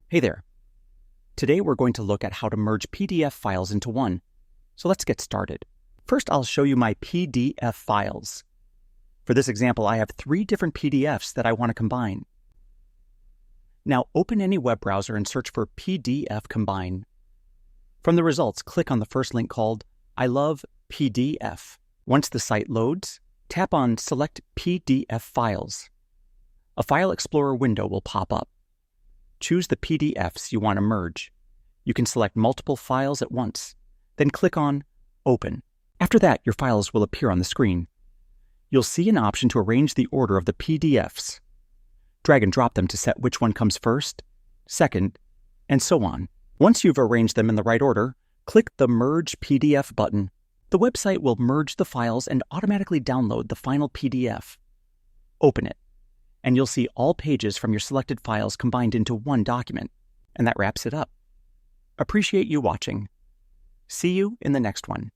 Hey there. Today we're going to look at how to merge PDF files into one. So let's get started. First, I'll show you my PDF files. For this example, I have 3 different PDFs that I want to combine. Now open any web browser and search for PDF Combine. From the results, click on the first link called I Love PDF. Once the site loads, tap on Select PDF Files. A File Explorer window will pop up. Choose the PDFs you want to merge. You can select multiple files at once, then click on Open. After that, your files will appear on the screen. You'll see an option to arrange the order of the PDFs. Drag and drop them to set which one comes first, second, and so on. Once you've arranged them in the right order, click the Merge PDF button. The website will merge the files and automatically download the final PDF. Open it, and you'll see all pages from your selected files combined into one document. And that wraps it up. Appreciate you watching. See you in the next one.